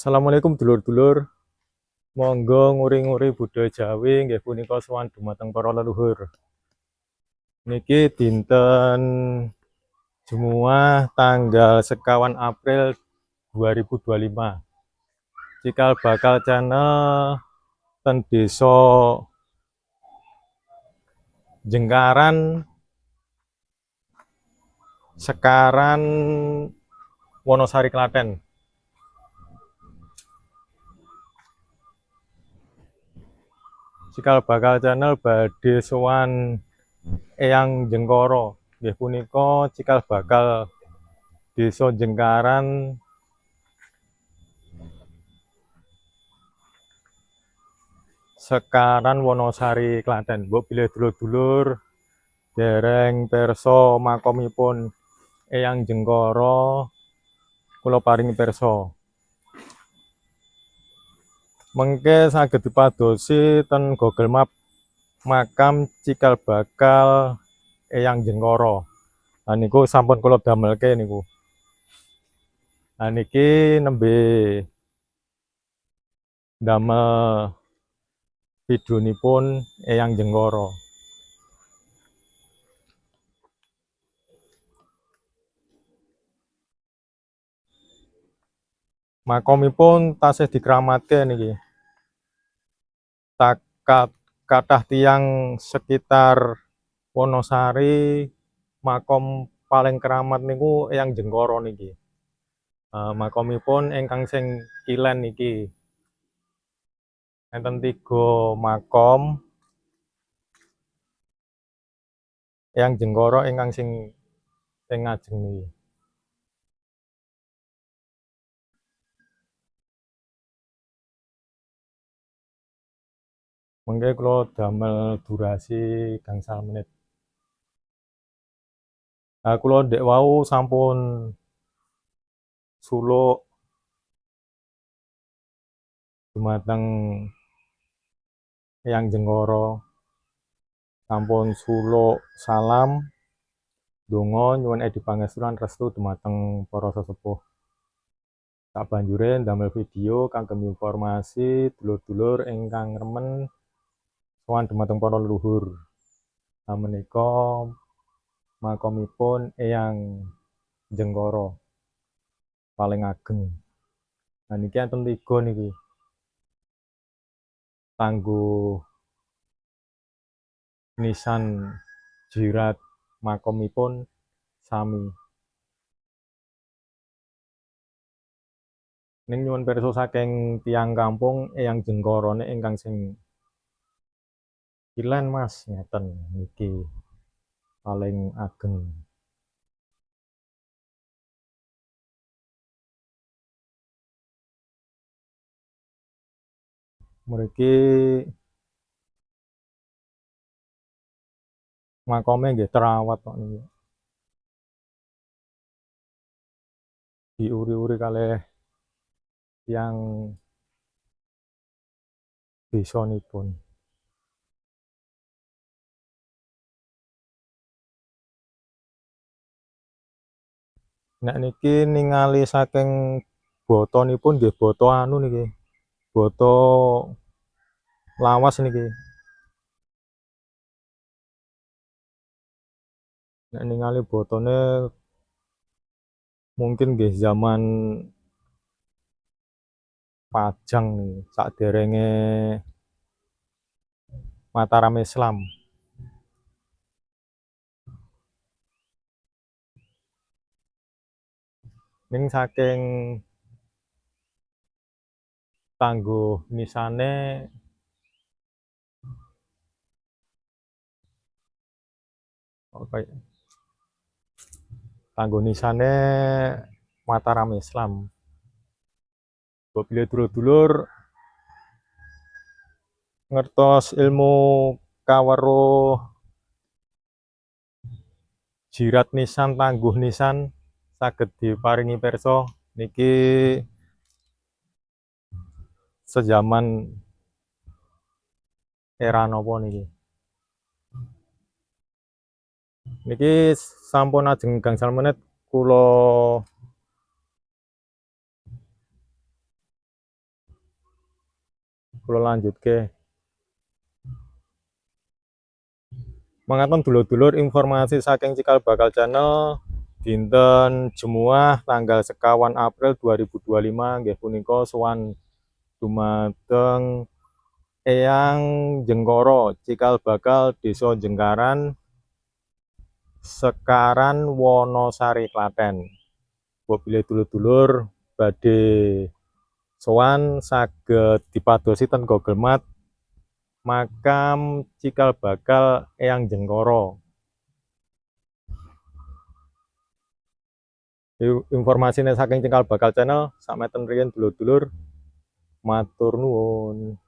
Assalamualaikum dulur-dulur, monggo nguri-nguri budaya Jawi nggih punika sowan dumateng para leluhur. Niki dinten Jumuah tanggal sekawan April 2025. Cikal bakal channel ten Desa Jengkaran Sekaran Wonosari Klaten. Cikal bakal channel badhe sowan Eyang Jengkoro nggih punika cikal bakal Desa Jengkaran Sekaran Wonosari Klaten. Mbok bilih dulur-dulur dereng perso makomipun Eyang Jengkoro kula paringi perso. Mengke saged dipadosi ten Google Map makam cikal bakal Eyang Jengkoro. Nah niku sampun kula damelke niku. Nah niki nembe damel videonipun Eyang Jengkoro. Makomipun tasih dikramatke niki. Kathah tiyang sekitar Wonosari makom paling keramat niku Eyang Jengkoro niki. Makomipun ingkang sing kilen niki. Enten 3 makom Eyang Jengkoro ingkang sing ngajeng niki. Mengke kula damel durasi gangsal menit. Kula ndek wau sampun suluk dumateng Eyang Jengkoro, sampun suluk salam donga nyuwun edi pangestulan restu dumateng para sesepuh. Sabanjure damel video kagem informasi dulur-dulur ingkang remen sowan dumateng para leluhur. Menika makomipun Eyang Jengkoro paling ageng. Nah niki enten 3 niki. Kanggo nisan jirat makomipun sami. Ning nyuwun pirsa saking tiyang kampung Eyang Jengkorone ingkang sing kilen Mas ngeten niki paling ageng. Mriki makome nggih terawat kok niki. Diuri-uri kalih tiyang desanipun. Nek niki ningali saking botonipun nggih boto anu niki. Boto lawas niki. Nek ningali botone mungkin nggih zaman Pajang nih, saderenge Mataram Islam. Ning saking tangguh nisane tangguh nisane Mataram Islam. Bila dulur-dulur ngertos ilmu kaweruh jirat nisan tangguh nisan saged diparingi pirsa niki sejaman era napa niki. Niki sampun ajeng gangsal menit kula kula lanjutke. Mangaten dulur-dulur informasi saking Cikal Bakal Channel dinten Jemuah tanggal sekawan April 2025 nggih punika sowan dumateng Eyang Jenggara Cikal Bakal Desa Jengkaran Sekaran Wonosari Klaten. Apabila dulur-dulur badhe sowan saged dipadosi ten Google Maps makam Cikal Bakal Eyang Jenggara. Informasine saking Cikal Bakal Channel sakmeten riyen dulur-dulur. Matur nuwun.